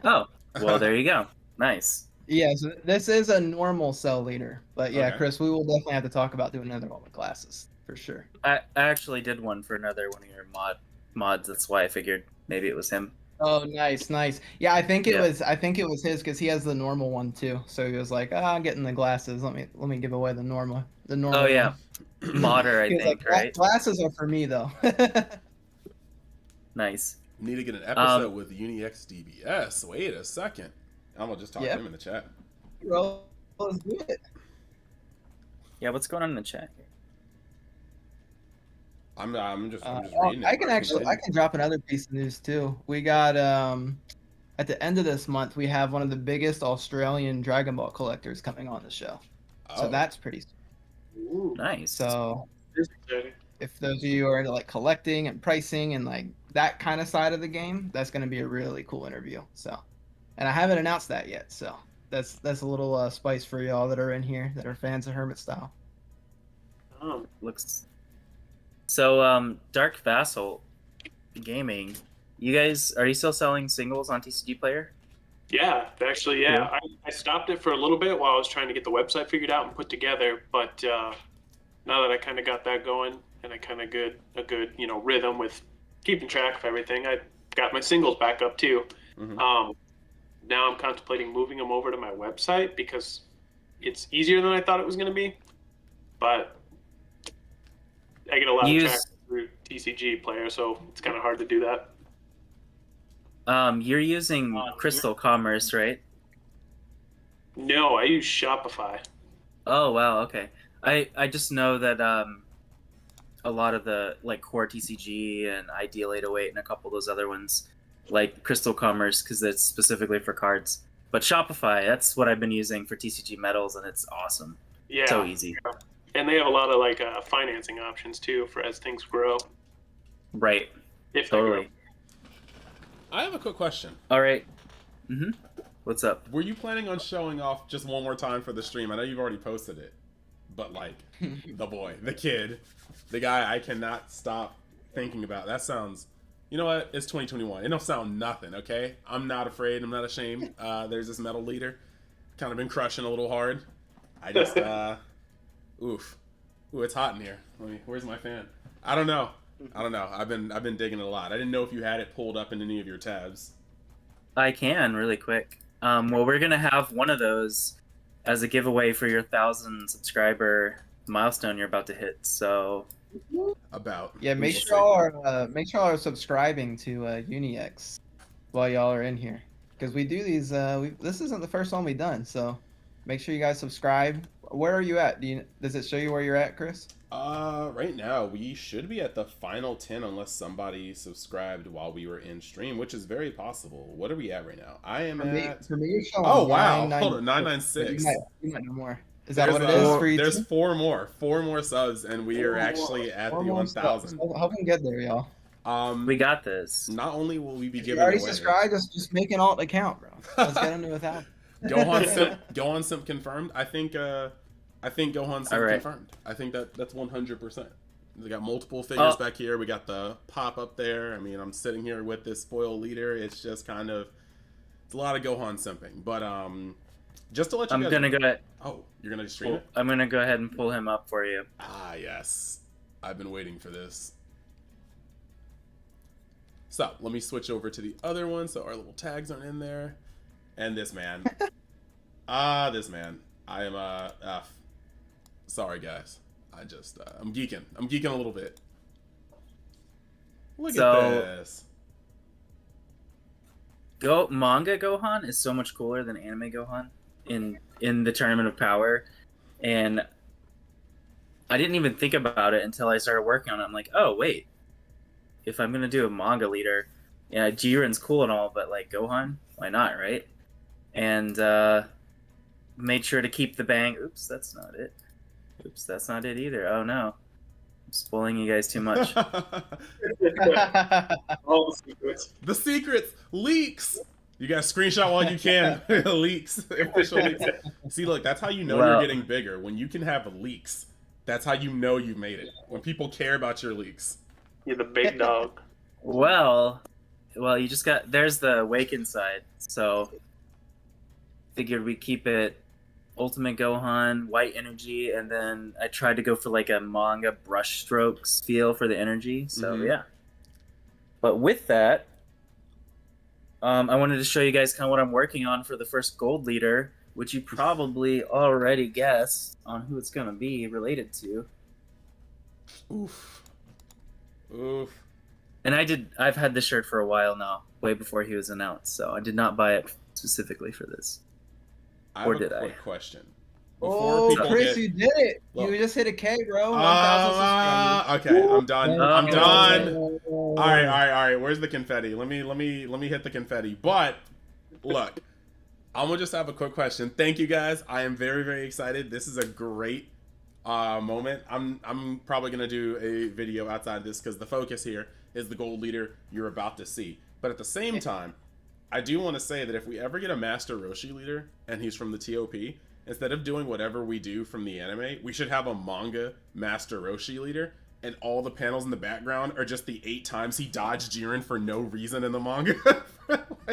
Oh, well, there you go. Nice. Yeah, so this is a normal cell leader. But yeah, Okay. Chris, we will definitely have to talk about doing another one with glasses for sure. I actually did one for another one of your mods. That's why I figured maybe it was him. Oh, nice. Yeah, I think it was his because he has the normal one too. So he was like, I'm getting the glasses. Let me give away the normal. Oh yeah, modder, I He was think, like, right? Glasses are for me though. Nice. Need to get an episode with UniXDBS. Wait a second. I'm gonna just talk to him in the chat. Bro, let's do it. Yeah, what's going on in the chat here? I'm just reading it. I can drop another piece of news too. We got at the end of this month we have one of the biggest Australian Dragon Ball collectors coming on the show. So Oh. that's pretty Ooh, Nice. so this is exciting. if those of you are into like collecting and pricing and like that kind of side of the game, that's going to be a really cool interview. So, and I haven't announced that yet. So that's a little spice for y'all that are in here that are fans of Hermit style. Looks. So, Dark Vassal Gaming, you guys, are you still selling singles on TCG Player? Yeah, actually, yeah. I stopped it for a little bit while I was trying to get the website figured out and put together. But now that I kind of got that going and I kind of a good rhythm with keeping track of everything, I got my singles back up too. Mhm. Now I'm contemplating moving them over to my website because it's easier than I thought it was going to be. But I get a lot of traffic through TCG Player, so it's kind of hard to do that. You're using Crystal Commerce, right? No, I use Shopify. Oh wow, okay. I just know that a lot of the like core TCG and Ideal 808 and a couple of those other ones like Crystal Commerce because it's specifically for cards. But Shopify, that's what I've been using for TCGMetalZ, and it's awesome. Yeah, So easy. Yeah. And they have a lot of like financing options too for as things grow. Right. If they grow. Totally. I have a quick question. All right. What's up? Were you planning on showing off just one more time for the stream? I know you've already posted it, but like the boy, the kid, the guy I cannot stop thinking about. That sounds, you know what? It's 2021. It don't sound nothing, okay? I'm not afraid. I'm not ashamed. There's this metal leader. Kind of been crushing a little hard. I just, oof. Ooh, it's hot in here. Where's my fan? I don't know. I've been digging it a lot. I didn't know if you had it pulled up in any of your tabs. I can really quick. Well, we're gonna have one of those as a giveaway for your 1,000 subscriber milestone you're about to hit. So Yeah, make sure y'all are subscribing to UniX while y'all are in here because we do these. This isn't the first one we've done, so make sure you guys subscribe. Where are you at? Does it show you where you're at, Chris? Right now we should be at the final 10 unless somebody subscribed while we were in stream, which is very possible. What are we at right now? I am at. For me, you're showing. Oh wow! Hold on, 996. You might know more. Is that what it is for you? There's four more subs, and we are actually at the 1,000. Help them get there, y'all. We got this. Not only will we be If giving you already away, subscribed, just make an alt account, bro. Let's get into it without. Gohan Simp confirmed. I think Gohan Simp confirmed. I think that's 100%. We got multiple figures back here. We got the pop up there. I mean, I'm sitting here with this spoil leader. It's just kind of, it's a lot of Gohan simping. But just to let you guys know. Oh, you're gonna stream it? I'm gonna go ahead and pull him up for you. Ah, yes. I've been waiting for this. So let me switch over to the other one so our little tags aren't in there. And this man. This man. I am sorry guys. I'm geeking. I'm geeking a little bit. Look at this. Manga Gohan is so much cooler than anime Gohan in the Tournament of Power, and I didn't even think about it until I started working on it. I'm like, oh wait, if I'm gonna do a manga leader, yeah, Jiren's cool and all, but like Gohan, why not, right? And made sure to keep the bang. Oops, that's not it. Oops, that's not it either. Oh no, I'm spoiling you guys too much. All the secrets. The secrets leaks. You guys screenshot while you can. Leaks, official leaks. See, look, that's how you know Well- you're getting bigger. When you can have leaks, that's how you know you've made it. When people care about your leaks. You're the big dog. Well, you just got there's the Awaken side, so figured we keep it Ultimate Gohan, White Energy, and then I tried to go for like a manga brushstrokes feel for the energy. So yeah. But with that, I wanted to show you guys kind of what I'm working on for the first gold leader, which you probably already guessed on who it's gonna be related to. Oof. Oof. And I've had this shirt for a while now, way before he was announced, so I did not buy it specifically for this. I Or have a did quick I? question. Oh, Chris, you did it! Look. You just hit a K, bro. 1,000 subscribers. Okay, I'm done. I'm done. Oh. All right. Where's the confetti? Let me hit the confetti. But look, I'm gonna just have a quick question. Thank you guys. I am very, very excited. This is a great moment. I'm probably gonna do a video outside of this because the focus here is the gold leader you're about to see. But at the same time, I do want to say that if we ever get a Master Roshi leader and he's from the TOP, instead of doing whatever we do from the anime, we should have a manga Master Roshi leader, and all the panels in the background are just the 8 times he dodged Jiren for no reason in the manga.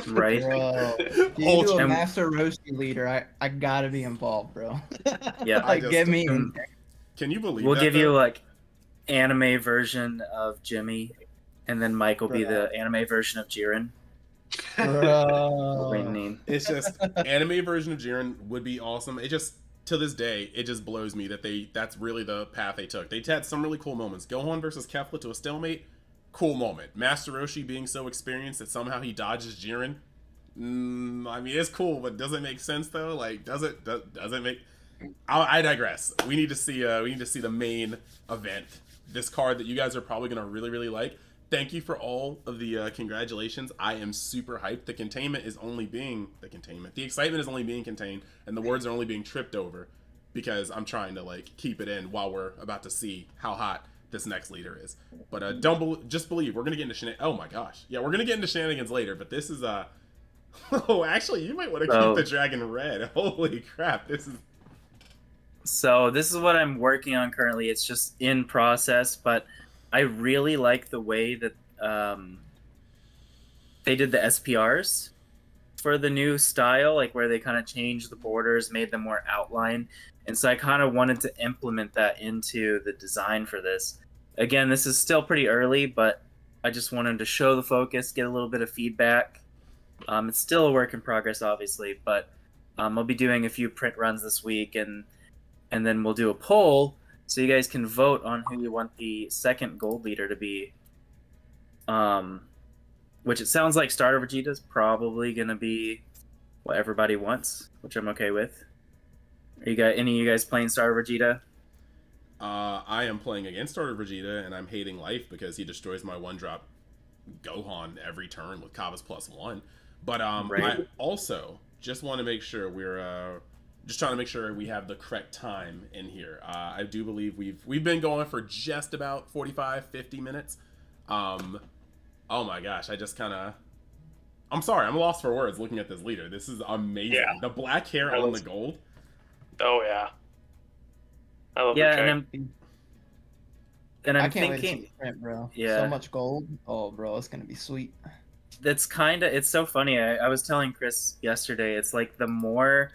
Right? Bro, if you do a And- Master Roshi leader, I gotta be involved, bro. Yeah. Like, I get just- me in. Can you believe We'll that? give you though? like anime version of Jimmy, and then Mike will be the anime version of Jiren. What we Bro. need. It's just anime version of Jiren would be awesome. It just to this day it just blows me that that's really the path they took. They had some really cool moments. Gohan versus Kefla to a stalemate, cool moment. Master Roshi being so experienced that somehow he dodges Jiren. I mean, it's cool, but does it make sense though? Like, does it make? I digress. We need to see the main event. This card that you guys are probably gonna really, really like. Thank you for all of the congratulations. I am super hyped. The excitement is only being contained, and the words are only being tripped over because I'm trying to like keep it in while we're about to see how hot this next leader is. But just believe we're gonna get into oh my gosh, yeah, we're gonna get into shenanigans later. But this is oh, actually, you might want to keep the dragon red. Holy crap, this is. So this is what I'm working on currently. It's just in process, but I really like the way that they did the SPRs for the new style, like where they kind of changed the borders, made them more outline. And so I kind of wanted to implement that into the design for this. Again, this is still pretty early, but I just wanted to show the focus, get a little bit of feedback. It's still a work in progress, obviously, but I'll be doing a few print runs this week, and then we'll do a poll so you guys can vote on who you want the second gold leader to be. Which it sounds like Starter Vegeta's probably gonna be what everybody wants, which I'm okay with. Are you guys, any of you guys playing Starter Vegeta? I am playing against Starter Vegeta, and I'm hating life because he destroys my one-drop Gohan every turn with Kava's +1. But Right. I also just want to make sure we're just trying to make sure we have the correct time in here. I do believe we've been going for just about 45-50 minutes. Oh my gosh, I'm sorry, I'm lost for words looking at this leader. This is amazing. Yeah. The black hair on the gold. Oh yeah. I love Yeah, the and track. I'm I can't wait to see thinking the print, bro. Yeah. So much gold. Oh, bro, it's gonna be sweet. it's so funny. I was telling Chris yesterday, it's like the more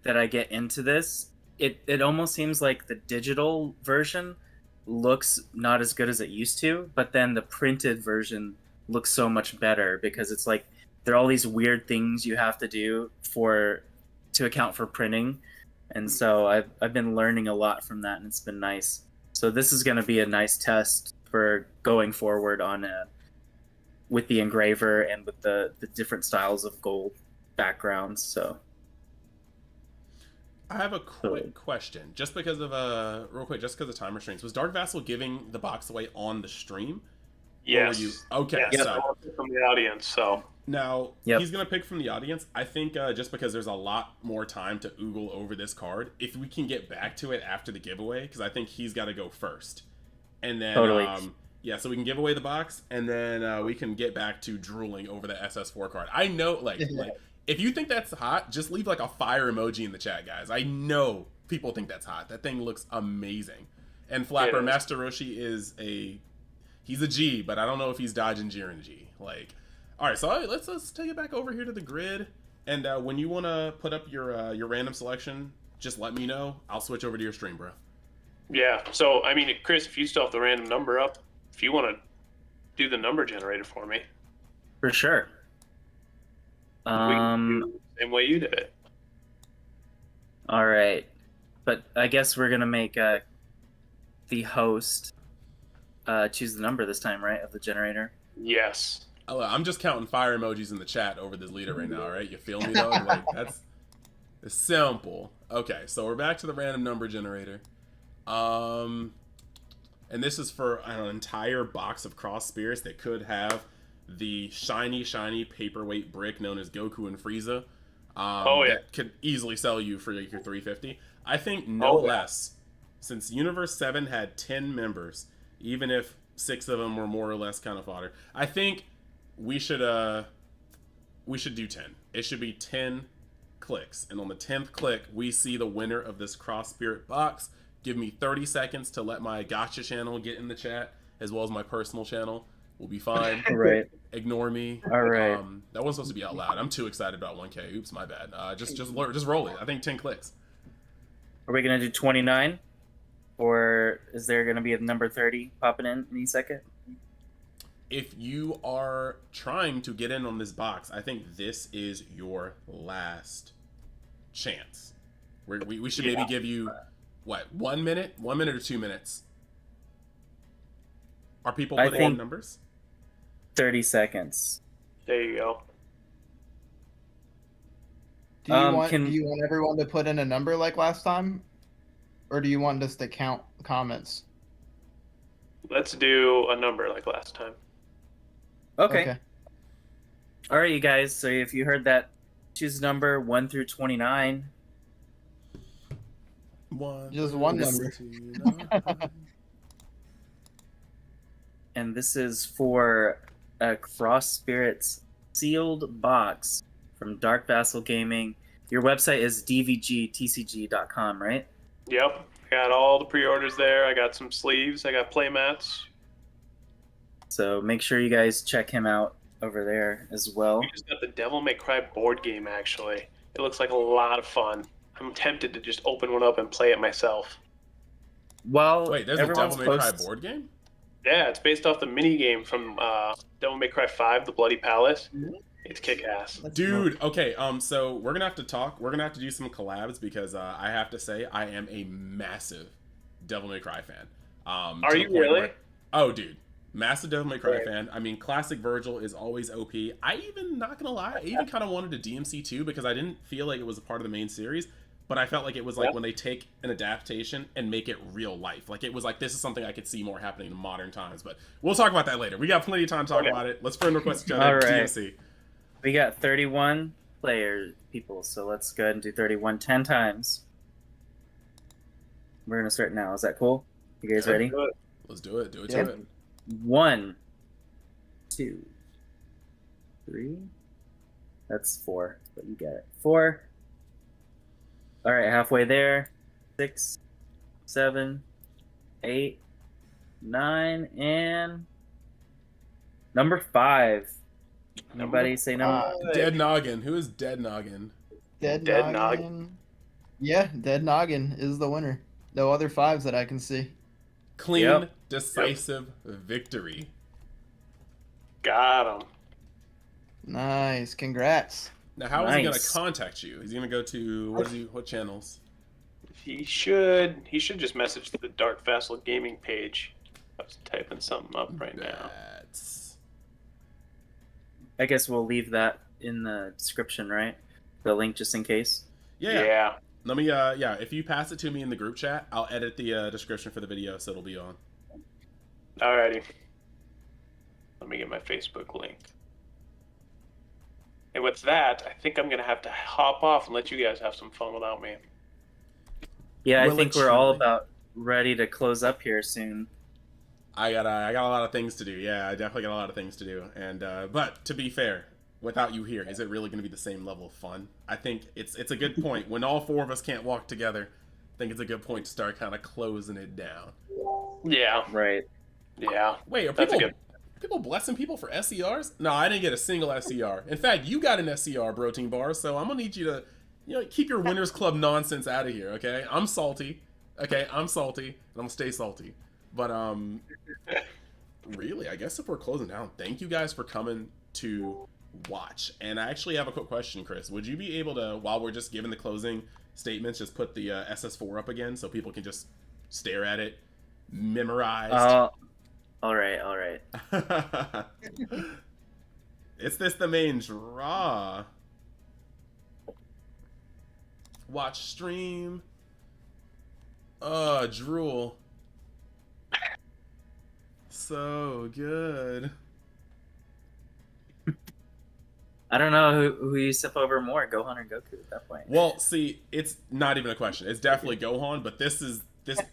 that I get into this, it almost seems like the digital version looks not as good as it used to, but then the printed version looks so much better because it's like there are all these weird things you have to do to account for printing. And so I've been learning a lot from that, and it's been nice. So this is going to be a nice test for going forward on with the engraver and with the different styles of gold backgrounds. So I have a quick question, just because of time restraints. Was Dark Vassal giving the box away on the stream, Yes. You? Okay, Yes, so I want to pick from the audience. So now Yep. he's gonna pick from the audience. I think just because there's a lot more time to oogle over this card, if we can get back to it after the giveaway, because I think he's got to go first, and then Totally. yeah, so we can give away the box, and then we can get back to drooling over the SS4 card. I know, like if you think that's hot, just leave like a fire emoji in the chat, guys. I know people think that's hot. That thing looks amazing. And Flapper Master Roshi he's a G, but I don't know if he's dodging Jiren G. Like, all right, so let's take it back over here to the grid. And when you want to put up your random selection, just let me know. I'll switch over to your stream, bro. yeah. So I mean, Chris, if you still have the random number up, if you want to do the number generator for me, For sure. we can do the same way you did it. All right, but I guess we're gonna make the host choose the number this time, right, of the generator. Yes. I'm just counting fire emojis in the chat over this leader right now, all right? You feel me, though? Like, that's simple. Okay, so we're back to the random number generator. And this is for an entire box of cross spirits that could have the shiny paperweight brick known as Goku and Frieza. That could easily sell you for like your 350. I think no less, since Universe 7 had 10 members, even if 6 of them were more or less kind of fodder, I think we should do 10. It should be 10 clicks, and on the 10th click, we see the winner of this cross spirit box. Give me 30 seconds to let my gotcha channel get in the chat, as well as my personal channel. We'll be fine. Right. Ignore me. All right. That wasn't supposed to be out loud. I'm too excited about 1K. Oops, my bad. Just roll it. I think 10 clicks. Are we gonna do 29, or is there gonna be a number 30 popping in any second? If you are trying to get in on this box, I think this is your last chance. We should maybe give you, what, 1 minute? 1 minute or 2 minutes? Are people putting in numbers? 30 seconds. There you go. Do you want everyone to put in a number like last time? Or do you want us to count comments? Let's do a number like last time. Okay. All right, you guys. So if you heard that, choose number 1 through 29. Just one number. And this is for a Cross Spirits sealed box from Dark Vassal Gaming. Your website is dvgtcg.com, right? Yep. I got all the pre-orders there. I got some sleeves. I got play mats. So make sure you guys check him out over there as well. We just got the Devil May Cry board game, actually. It looks like a lot of fun. I'm tempted to just open one up and play it myself. Well, wait, there's a Devil May Cry board game? Yeah, it's based off the mini game from Devil May Cry 5, The Bloody Palace. It's kick-ass. Dude, okay, so we're gonna have to talk. We're gonna have to do some collabs because I have to say I am a massive Devil May Cry fan. Are you really? Oh, dude. Massive Devil May Cry fan. I mean, classic Virgil is always OP. I even, not gonna lie, I even kind of wanted a DMC 2 because I didn't feel like it was a part of the main series, but I felt like it was like when they take an adaptation and make it real life. Like, it was like, this is something I could see more happening in modern times, but we'll talk about that later. We got plenty of time to talk about it. Let's friend request each other. All right. DMC. We got 31 people, so let's go ahead and do 31 10 times. We're gonna start now. Is that cool? You guys ready? Let's do it. Do it Yeah. to it. 1, 2, 3. That's 4, but you get it. 4. All right, halfway there. 6, 7, 8, 9, and number 5. Anybody say number? Dead Noggin. Who is Dead Noggin? Dead Noggin. Yeah, Dead Noggin is the winner. No other 5s that I can see. Clean, decisive victory. Got him. Nice. Congrats. Now, how is he gonna contact you? Is he gonna go to what channels? He should just message the Dark Vassal Gaming page. I was typing something up right now. I guess we'll leave that in the description, right? The link just in case. Yeah. Let me, if you pass it to me in the group chat, I'll edit the description for the video so it'll be on. Alrighty. Let me get my Facebook link. And with that, I think I'm going to have to hop off and let you guys have some fun without me. Yeah, I Will think it we're all truly? about ready to close up here soon. I got a lot of things to do. Yeah, I definitely got a lot of things to do. And but to be fair, without you here, is it really going to be the same level of fun? I think it's a good point. When all four of us can't walk together, I think it's a good point to start kind of closing it down. Yeah. Right. Yeah. Wait, are That's a people good. people blessing people for SERs? No, I didn't get a single SER. In fact, you got an SER, Protein Bar. So I'm gonna need you to, keep your Winners Club nonsense out of here. Okay, I'm salty. Okay, I'm salty, and I'm gonna stay salty. But really, I guess if we're closing down, thank you guys for coming to watch. And I actually have a quick question, Chris. Would you be able to, while we're just giving the closing statements, just put the SS4 up again so people can just stare at it, memorized? All right. Is this the main draw? Watch stream. Drool. So good. I don't know who you sip over more, Gohan or Goku at that point. Well, see, it's not even a question. It's definitely Gohan, but this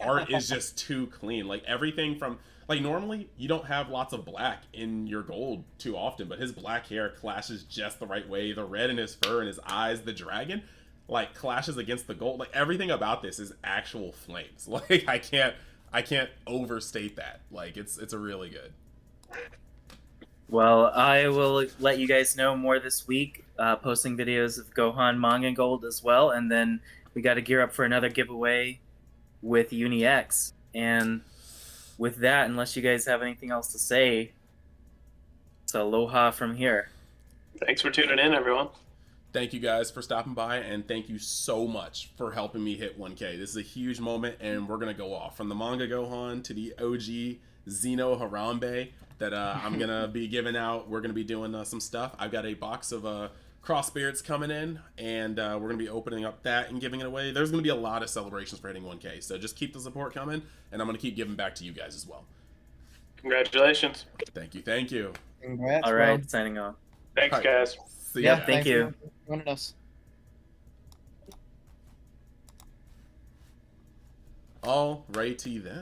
art is just too clean. Like everything from normally you don't have lots of black in your gold too often, but his black hair clashes just the right way. The red in his fur and his eyes, the dragon, like clashes against the gold. Like everything about this is actual flames. Like I can't overstate that. Like it's a really good. Well, I will let you guys know more this week, posting videos of Gohan Manga Gold as well, and then we got to gear up for another giveaway with UniX. And with that, unless you guys have anything else to say, it's aloha from here. Thanks for tuning in, everyone. Thank you guys for stopping by, and thank you so much for helping me hit 1K. This is a huge moment, and we're going to go off. From the manga Gohan to the OG Zeno Harambe that I'm going to be giving out. We're going to be doing some stuff. I've got a box of Cross Spirits coming in, and we're going to be opening up that and giving it away. There's going to be a lot of celebrations for hitting 1K, so just keep the support coming, and I'm going to keep giving back to you guys as well. Congratulations. Thank you. Congrats, All right, bro. signing off. Thanks, All right. guys. See ya. Yeah, Thank thanks you. for joining us. All righty then.